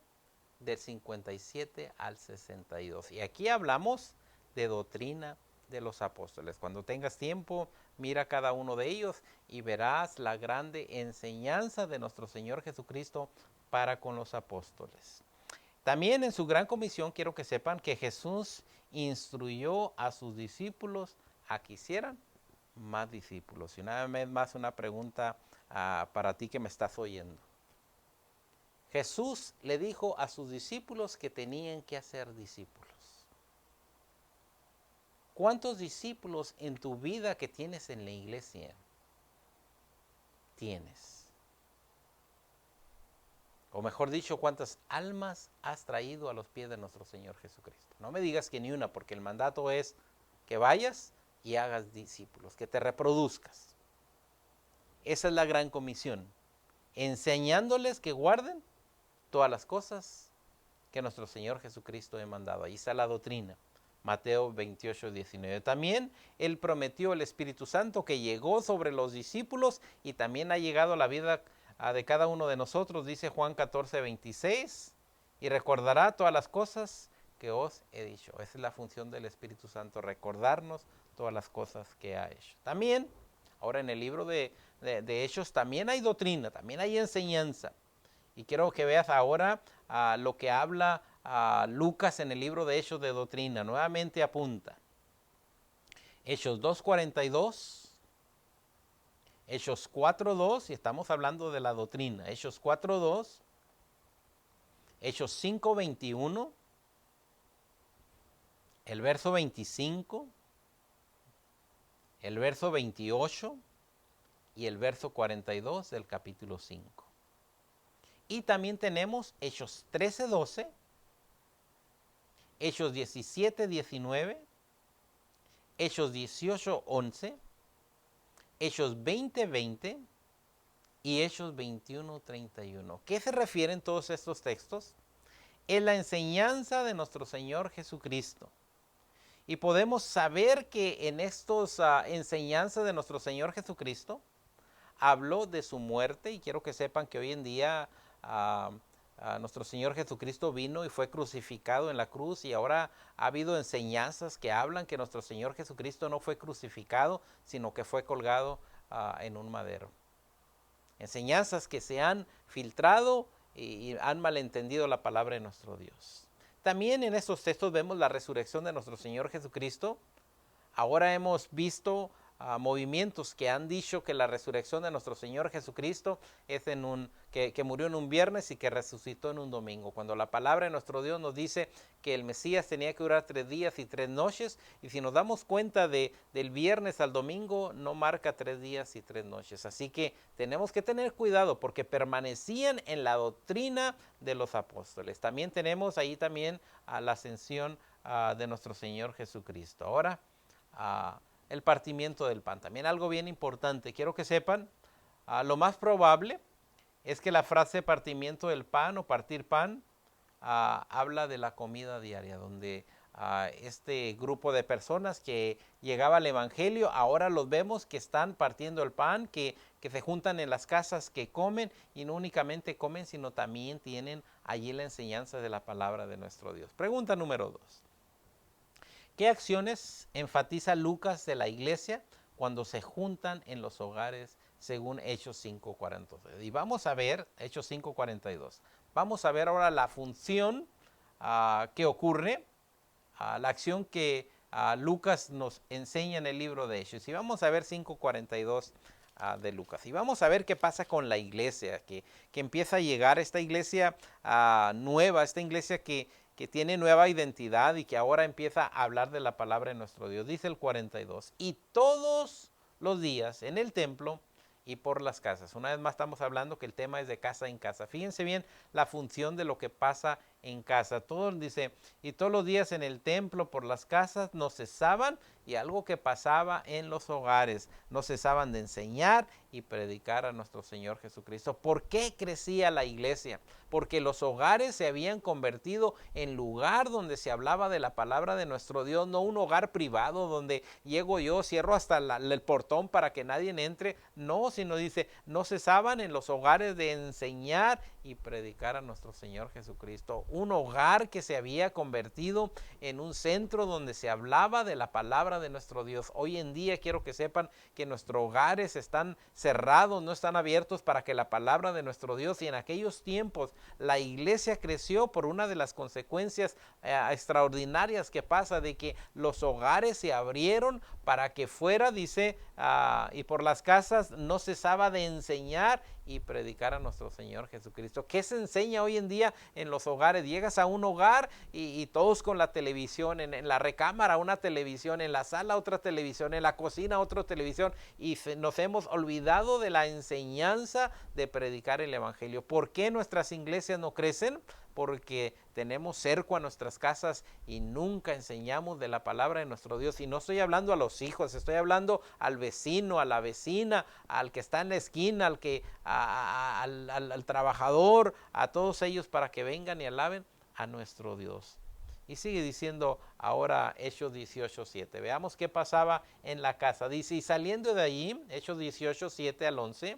del 57 al 62. Y aquí hablamos de doctrina de los apóstoles. Cuando tengas tiempo, mira cada uno de ellos y verás la grande enseñanza de nuestro Señor Jesucristo para con los apóstoles. También en su gran comisión quiero que sepan que Jesús instruyó a sus discípulos a que hicieran más discípulos. Y una vez más una pregunta para ti que me estás oyendo. Jesús le dijo a sus discípulos que tenían que hacer discípulos. ¿Cuántos discípulos en tu vida que tienes en la iglesia tienes? O mejor dicho, ¿cuántas almas has traído a los pies de nuestro Señor Jesucristo? No me digas que ni una, porque el mandato es que vayas y hagas discípulos, que te reproduzcas. Esa es la gran comisión, enseñándoles que guarden todas las cosas que nuestro Señor Jesucristo ha mandado. Ahí está la doctrina, Mateo 28, 19. También Él prometió el Espíritu Santo que llegó sobre los discípulos y también ha llegado a la vida de cada uno de nosotros, dice Juan 14, 26, y recordará todas las cosas que os he dicho. Esa es la función del Espíritu Santo, recordarnos todas las cosas que ha hecho. También, ahora en el libro de Hechos, también hay doctrina, también hay enseñanza. Y quiero que veas ahora lo que habla Lucas en el libro de Hechos de doctrina. Nuevamente apunta. Hechos 2:42. Hechos 4:2, y estamos hablando de la doctrina. Hechos 4:2. Hechos 5:21. El verso 25. El verso 28. Y el verso 42 del capítulo 5. Y también tenemos Hechos 13:12, Hechos 17:19, Hechos 18:11, Hechos 20:20 y Hechos 21:31. ¿Qué se refieren todos estos textos? Es la enseñanza de nuestro Señor Jesucristo. Y podemos saber que en estas enseñanzas de nuestro Señor Jesucristo habló de su muerte, y quiero que sepan que hoy en día nuestro Señor Jesucristo vino y fue crucificado en la cruz, y ahora ha habido enseñanzas que hablan que nuestro Señor Jesucristo no fue crucificado, sino que fue colgado en un madero. Enseñanzas que se han filtrado y han malentendido la palabra de nuestro Dios. También en estos textos vemos la resurrección de nuestro Señor Jesucristo. Ahora hemos visto movimientos que han dicho que la resurrección de nuestro Señor Jesucristo es que murió en un viernes y que resucitó en un domingo, cuando la palabra de nuestro Dios nos dice que el Mesías tenía que durar 3 días y 3 noches, y si nos damos cuenta del viernes al domingo no marca 3 días y 3 noches, así que tenemos que tener cuidado porque permanecían en la doctrina de los apóstoles. También tenemos ahí también la ascensión de nuestro Señor Jesucristo. Ahora, el partimiento del pan. También algo bien importante, quiero que sepan, lo más probable es que la frase partimiento del pan o partir pan habla de la comida diaria, donde este grupo de personas que llegaba al evangelio, ahora los vemos que están partiendo el pan, que se juntan en las casas, que comen, y no únicamente comen, sino también tienen allí la enseñanza de la palabra de nuestro Dios. Pregunta número 2. ¿Qué acciones enfatiza Lucas de la iglesia cuando se juntan en los hogares según Hechos 5:42? Y vamos a ver Hechos 5:42. Vamos a ver ahora la función que ocurre, la acción que Lucas nos enseña en el libro de Hechos. Y vamos a ver 5:42 de Lucas. Y vamos a ver qué pasa con la iglesia, que empieza a llegar esta iglesia nueva, esta iglesia que tiene nueva identidad y que ahora empieza a hablar de la palabra de nuestro Dios. Dice el 42, y todos los días en el templo y por las casas. Una vez más estamos hablando que el tema es de casa en casa. Fíjense bien la función de lo que pasa en casa. Todos dice, y todos los días en el templo, por las casas, no cesaban, y algo que pasaba en los hogares, no cesaban de enseñar y predicar a nuestro Señor Jesucristo. ¿Por qué crecía la iglesia? Porque los hogares se habían convertido en lugar donde se hablaba de la palabra de nuestro Dios, no un hogar privado donde llego yo, cierro hasta el portón para que nadie entre, no, sino dice, no cesaban en los hogares de enseñar y predicar a nuestro Señor Jesucristo. Un hogar que se había convertido en un centro donde se hablaba de la palabra de nuestro Dios. Hoy en día quiero que sepan que nuestros hogares están cerrados, no están abiertos para que la palabra de nuestro Dios, y en aquellos tiempos la iglesia creció por una de las consecuencias extraordinarias que pasa, de que los hogares se abrieron para que fuera, dice, y por las casas no cesaba de enseñar y predicar a nuestro Señor Jesucristo. ¿Qué se enseña hoy en día en los hogares? Llegas a un hogar y todos con la televisión, en la recámara una televisión, en la sala otra televisión, en la cocina otra televisión, y nos hemos olvidado de la enseñanza de predicar el evangelio. ¿Por qué nuestras iglesias no crecen? Porque tenemos cerco a nuestras casas y nunca enseñamos de la palabra de nuestro Dios. Y no estoy hablando a los hijos, estoy hablando al vecino, a la vecina, al que está en la esquina, al trabajador, a todos ellos, para que vengan y alaben a nuestro Dios. Y sigue diciendo ahora Hechos 18:7. Veamos qué pasaba en la casa. Dice, y saliendo de allí, Hechos 18:7 al 11,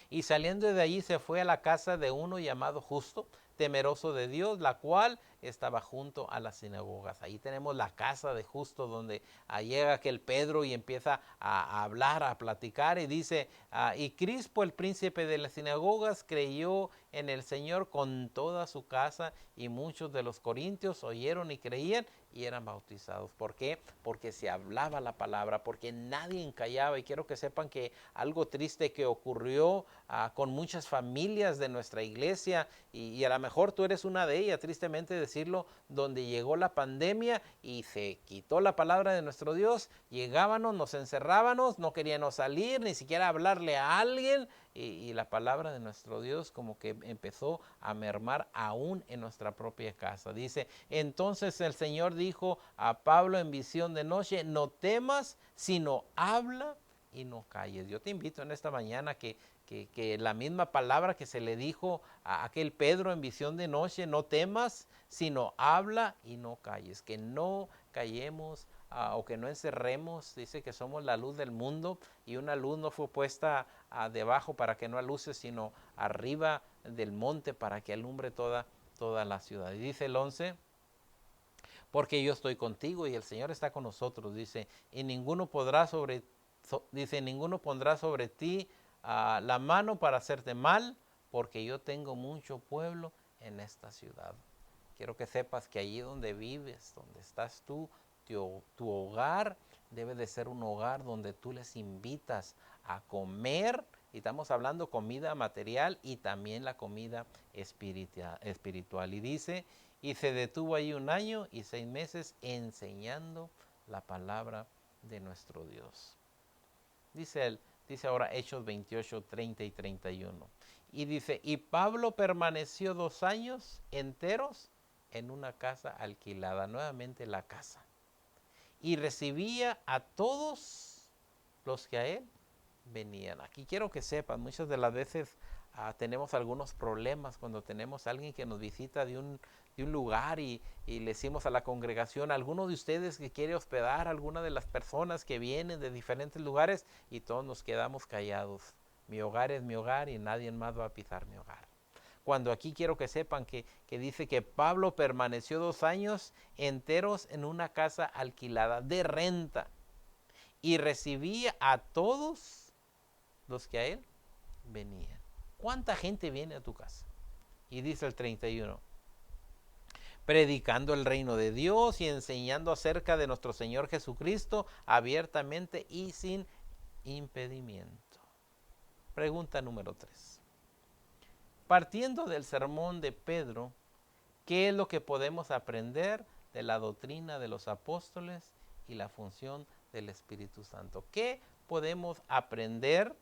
y saliendo de allí se fue a la casa de uno llamado Justo, temeroso de Dios, la cual estaba junto a las sinagogas. Ahí tenemos la casa de Justo, donde llega aquel Pedro y empieza a hablar, a platicar, y dice, y Crispo, el príncipe de las sinagogas, creyó en el Señor con toda su casa, y muchos de los corintios oyeron y creían y eran bautizados. ¿Por qué? Porque se hablaba la palabra, porque nadie encallaba. Y quiero que sepan que algo triste que ocurrió con muchas familias de nuestra iglesia, y a lo mejor tú eres una de ellas, tristemente decirlo, donde llegó la pandemia y se quitó la palabra de nuestro Dios. Llegábamos, nos encerrábamos, no queríamos salir, ni siquiera hablarle a alguien, y la palabra de nuestro Dios como que empezó a mermar aún en nuestra propia casa. Dice, entonces el Señor dijo a Pablo en visión de noche, no temas, sino habla y no calles. Yo te invito en esta mañana que la misma palabra que se le dijo a aquel Pedro en visión de noche, no temas, sino habla y no calles, que no callemos o que no encerremos. Dice que somos la luz del mundo, y una luz no fue puesta debajo para que no aluce, sino arriba del monte para que alumbre toda la ciudad. Y dice el 11, porque yo estoy contigo y el Señor está con nosotros. Dice, y ninguno pondrá sobre ti la mano para hacerte mal, porque yo tengo mucho pueblo en esta ciudad. Quiero que sepas que allí donde vives, donde estás tú, tu hogar debe de ser un hogar donde tú les invitas a comer, y estamos hablando comida material y también la comida espiritual. Y dice, y se detuvo ahí 1 año y 6 meses enseñando la palabra de nuestro Dios. Dice ahora Hechos 28, 30 y 31. Y dice, y Pablo permaneció 2 años enteros en una casa alquilada, nuevamente la casa, y recibía a todos los que a él venían. Aquí quiero que sepan, muchas de las veces tenemos algunos problemas cuando tenemos a alguien que nos visita de un lugar, y le decimos a la congregación, alguno de ustedes que quiere hospedar a alguna de las personas que vienen de diferentes lugares, y todos nos quedamos callados. Mi hogar es mi hogar y nadie más va a pisar mi hogar. Cuando aquí quiero que sepan que dice que Pablo permaneció 2 años enteros en una casa alquilada de renta, y recibía a todos los que a él venían. ¿Cuánta gente viene a tu casa? Y dice el 31, predicando el reino de Dios y enseñando acerca de nuestro Señor Jesucristo abiertamente y sin impedimento. Pregunta número 3. Partiendo del sermón de Pedro, ¿qué es lo que podemos aprender de la doctrina de los apóstoles y la función del Espíritu Santo? ¿Qué podemos aprender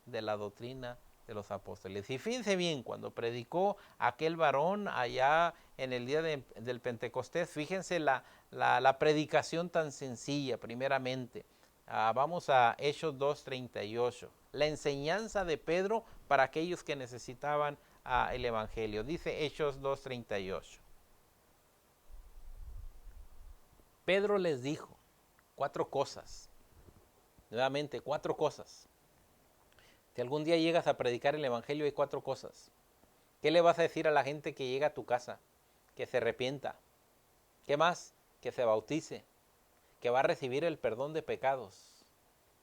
de la doctrina de los apóstoles? Y fíjense bien, cuando predicó aquel varón allá en el día del Pentecostés, fíjense la predicación tan sencilla. Primeramente, vamos a Hechos 2:38, la enseñanza de Pedro para aquellos que necesitaban el evangelio. Dice Hechos 2:38, Pedro les dijo 4 cosas, nuevamente 4 cosas. Si algún día llegas a predicar el evangelio, hay 4 cosas. ¿Qué le vas a decir a la gente que llega a tu casa? Que se arrepienta. ¿Qué más? Que se bautice, que va a recibir el perdón de pecados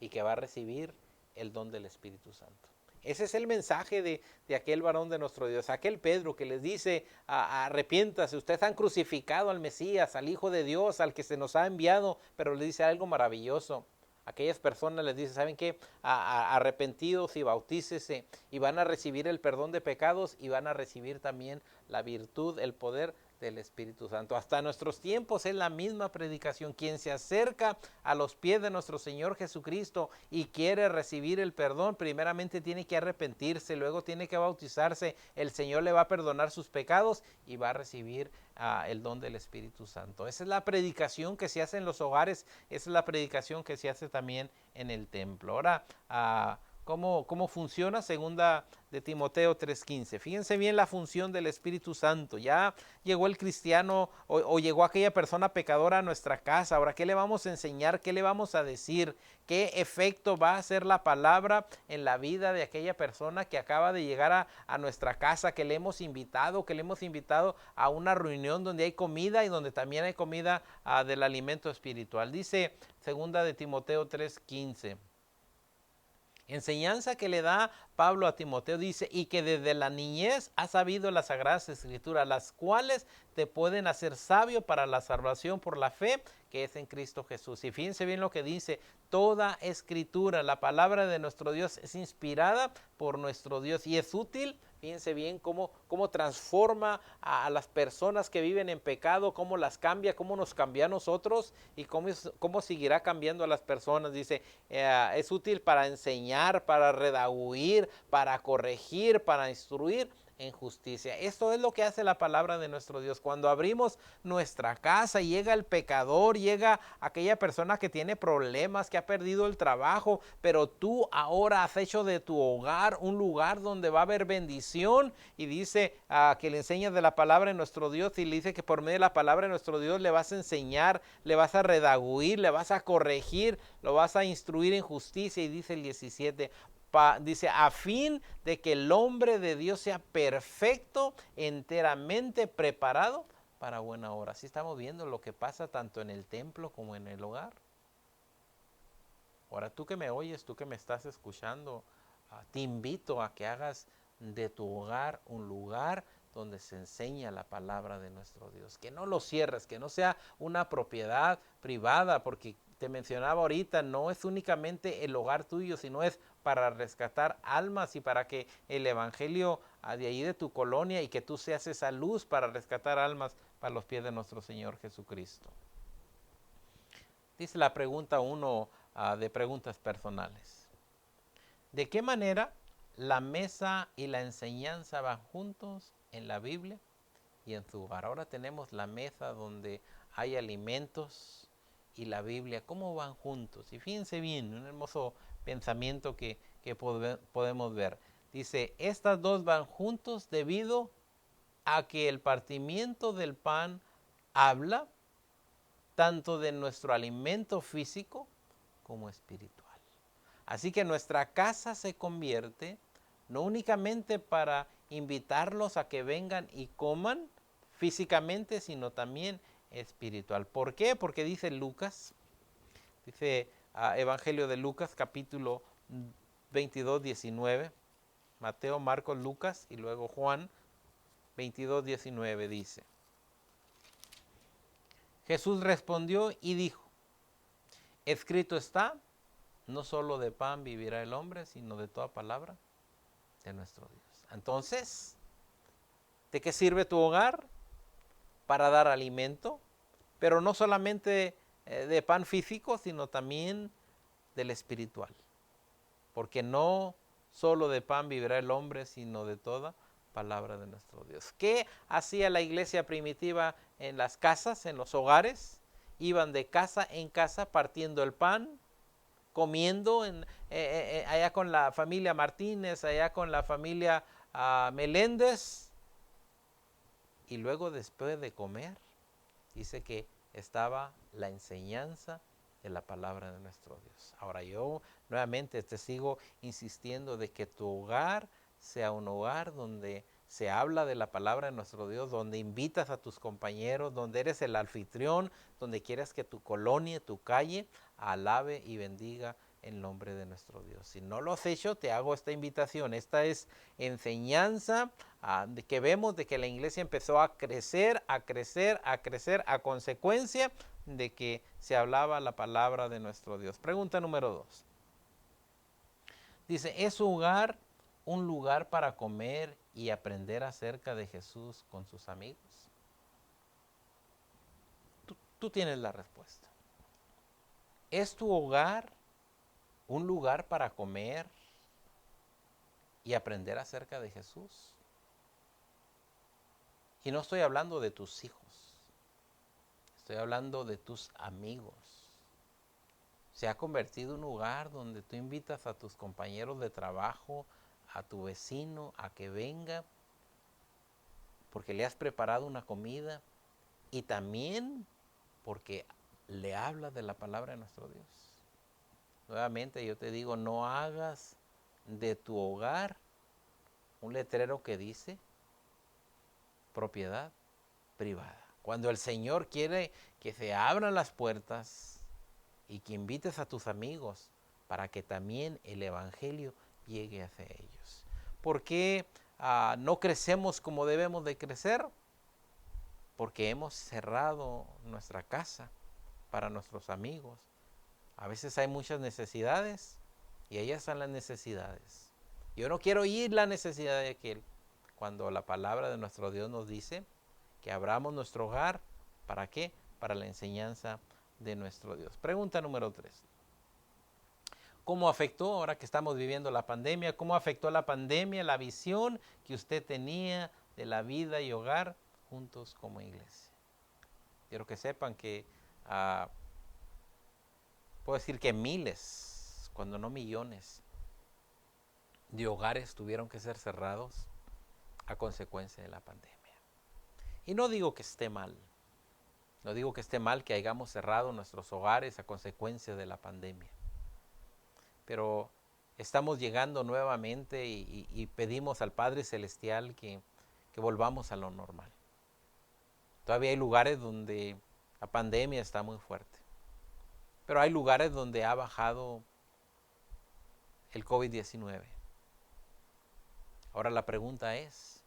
y que va a recibir el don del Espíritu Santo. Ese es el mensaje de aquel varón de nuestro Dios, aquel Pedro que les dice, arrepiéntase, ustedes han crucificado al Mesías, al Hijo de Dios, al que se nos ha enviado, pero le dice algo maravilloso. aquellas personas les dice, ¿saben qué? Arrepentidos y bautícese y van a recibir el perdón de pecados y van a recibir también la virtud, el poder del Espíritu Santo. Hasta nuestros tiempos es la misma predicación. Quien se acerca a los pies de nuestro Señor Jesucristo y quiere recibir el perdón, primeramente tiene que arrepentirse, luego tiene que bautizarse, el Señor le va a perdonar sus pecados y va a recibir el don del Espíritu Santo. Esa es la predicación que se hace en los hogares, esa es la predicación que se hace también en el templo. Ahora, ¿cómo funciona? Segunda de Timoteo 3:15. Fíjense bien la función del Espíritu Santo. Ya llegó el cristiano o llegó aquella persona pecadora a nuestra casa. Ahora, ¿qué le vamos a enseñar? ¿Qué le vamos a decir? ¿Qué efecto va a hacer la palabra en la vida de aquella persona que acaba de llegar a nuestra casa, que le hemos invitado a una reunión donde hay comida y donde también hay comida del alimento espiritual? Dice segunda de Timoteo 3:15. Enseñanza que le da Pablo a Timoteo, dice, y que desde la niñez has sabido las sagradas escrituras, las cuales te pueden hacer sabio para la salvación por la fe que es en Cristo Jesús. Y fíjense bien lo que dice, toda escritura, la palabra de nuestro Dios es inspirada por nuestro Dios y es útil. Fíjense bien cómo transforma a las personas que viven en pecado, cómo las cambia, cómo nos cambia a nosotros y cómo seguirá cambiando a las personas. Dice, es útil para enseñar, para redarguir, para corregir, para instruir en justicia. Esto es lo que hace la palabra de nuestro Dios. Cuando abrimos nuestra casa, llega el pecador, llega aquella persona que tiene problemas, que ha perdido el trabajo, pero tú ahora has hecho de tu hogar un lugar donde va a haber bendición, y dice que le enseñas de la palabra de nuestro Dios, y le dice que por medio de la palabra de nuestro Dios le vas a enseñar, le vas a redarguir, le vas a corregir, lo vas a instruir en justicia. Y dice el 17, dice, a fin de que el hombre de Dios sea perfecto, enteramente preparado para buena obra. Así estamos viendo lo que pasa tanto en el templo como en el hogar. Ahora, tú que me oyes, tú que me estás escuchando, te invito a que hagas de tu hogar un lugar donde se enseña la palabra de nuestro Dios. Que no lo cierres, que no sea una propiedad privada, porque te mencionaba ahorita, no es únicamente el hogar tuyo, sino es para rescatar almas y para que el evangelio de ahí de tu colonia y que tú seas esa luz para rescatar almas para los pies de nuestro Señor Jesucristo. Dice la pregunta 1 de preguntas personales. ¿De qué manera la mesa y la enseñanza van juntos en la Biblia y en su hogar? Ahora tenemos la mesa donde hay alimentos y la Biblia, ¿cómo van juntos? Y fíjense bien, un hermoso pensamiento que podemos ver. Dice, estas dos van juntos debido a que el partimiento del pan habla tanto de nuestro alimento físico como espiritual. Así que nuestra casa se convierte no únicamente para invitarlos a que vengan y coman físicamente, sino también espiritual. ¿Por qué? Porque dice Lucas, dice Evangelio de Lucas, capítulo 22, 19, Mateo, Marcos, Lucas y luego Juan 22, 19 dice, Jesús respondió y dijo, escrito está, no solo de pan vivirá el hombre, sino de toda palabra de nuestro Dios. Entonces, ¿de qué sirve tu hogar? Para dar alimento, pero no solamente de pan físico, sino también del espiritual. Porque no solo de pan vivirá el hombre, sino de toda palabra de nuestro Dios. ¿Qué hacía la iglesia primitiva en las casas, en los hogares? Iban de casa en casa partiendo el pan, comiendo allá con la familia Martínez, allá con la familia Meléndez, y luego después de comer, dice que estaba la enseñanza de la palabra de nuestro Dios. Ahora yo nuevamente te sigo insistiendo de que tu hogar sea un hogar donde se habla de la palabra de nuestro Dios, donde invitas a tus compañeros, donde eres el anfitrión, donde quieres que tu colonia, tu calle, alabe y bendiga el nombre de nuestro Dios. Si no lo has hecho, te hago esta invitación. Esta es enseñanza de que vemos de que la iglesia empezó a crecer, a crecer, a crecer a consecuencia de que se hablaba la palabra de nuestro Dios. Pregunta número 2. Dice, ¿es su hogar un lugar para comer y aprender acerca de Jesús con sus amigos? Tú tienes la respuesta. ¿Es tu hogar un lugar para comer y aprender acerca de Jesús? Y no estoy hablando de tus hijos, estoy hablando de tus amigos. Se ha convertido en un lugar donde tú invitas a tus compañeros de trabajo, a tu vecino, a que venga, porque le has preparado una comida y también porque le hablas de la palabra de nuestro Dios. Nuevamente yo te digo, no hagas de tu hogar un letrero que dice propiedad privada. Cuando el Señor quiere que se abran las puertas y que invites a tus amigos para que también el evangelio llegue hacia ellos. ¿Por qué no crecemos como debemos de crecer? Porque hemos cerrado nuestra casa para nuestros amigos. A veces hay muchas necesidades y ellas están las necesidades. Yo no quiero oír la necesidad de aquel, cuando la palabra de nuestro Dios nos dice que abramos nuestro hogar. ¿Para qué? Para la enseñanza de nuestro Dios. Pregunta número 3. ¿Cómo afectó, ahora que estamos viviendo la pandemia, cómo afectó la pandemia la visión que usted tenía de la vida y hogar juntos como iglesia? Quiero que sepan que puedo decir que miles, cuando no millones, de hogares tuvieron que ser cerrados a consecuencia de la pandemia. Y no digo que esté mal, no digo que esté mal que hayamos cerrado nuestros hogares a consecuencia de la pandemia, pero estamos llegando nuevamente y pedimos al Padre Celestial que volvamos a lo normal. Todavía hay lugares donde la pandemia está muy fuerte, pero hay lugares donde ha bajado el COVID-19. Ahora la pregunta es,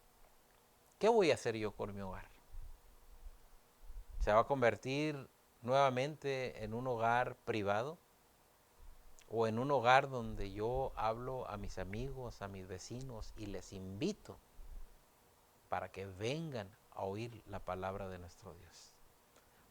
¿qué voy a hacer yo con mi hogar? ¿Se va a convertir nuevamente en un hogar privado? ¿O en un hogar donde yo hablo a mis amigos, a mis vecinos y les invito para que vengan a oír la palabra de nuestro Dios?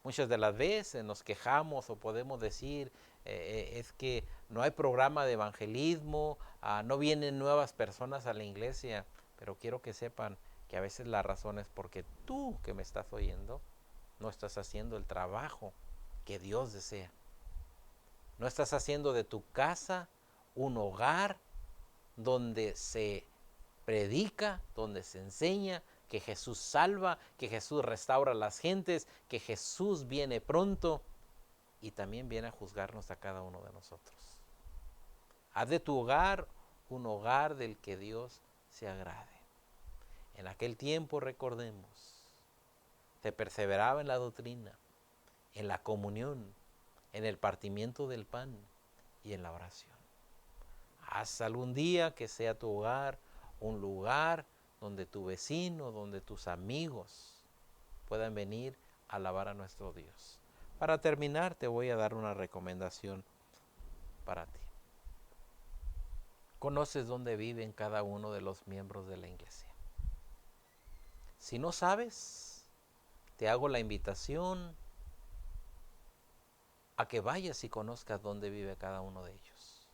Muchas de las veces nos quejamos o podemos decir, es que no hay programa de evangelismo, no vienen nuevas personas a la iglesia, pero quiero que sepan que a veces la razón es porque tú que me estás oyendo no estás haciendo el trabajo que Dios desea. No estás haciendo de tu casa un hogar donde se predica, donde se enseña que Jesús salva, que Jesús restaura a las gentes, que Jesús viene pronto y también viene a juzgarnos a cada uno de nosotros. Haz de tu hogar un hogar del que Dios se agrade. En aquel tiempo, recordemos, se perseveraba en la doctrina, en la comunión, en el partimiento del pan y en la oración. Haz algún día que sea tu hogar un lugar donde tu vecino, donde tus amigos puedan venir a alabar a nuestro Dios. Para terminar, te voy a dar una recomendación para ti. ¿Conoces dónde viven cada uno de los miembros de la iglesia? Si no sabes, te hago la invitación a que vayas y conozcas dónde vive cada uno de ellos.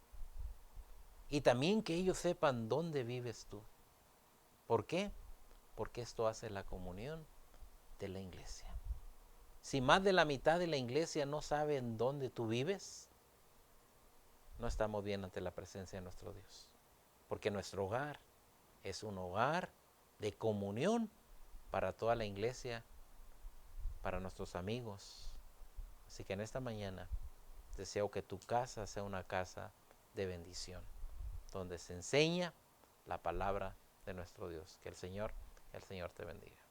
Y también que ellos sepan dónde vives tú. ¿Por qué? Porque esto hace la comunión de la iglesia. Si más de la mitad de la iglesia no sabe en dónde tú vives, no estamos bien ante la presencia de nuestro Dios. Porque nuestro hogar es un hogar de comunión para toda la iglesia, para nuestros amigos. Así que en esta mañana deseo que tu casa sea una casa de bendición, donde se enseña la palabra de nuestro Dios. Que el Señor te bendiga.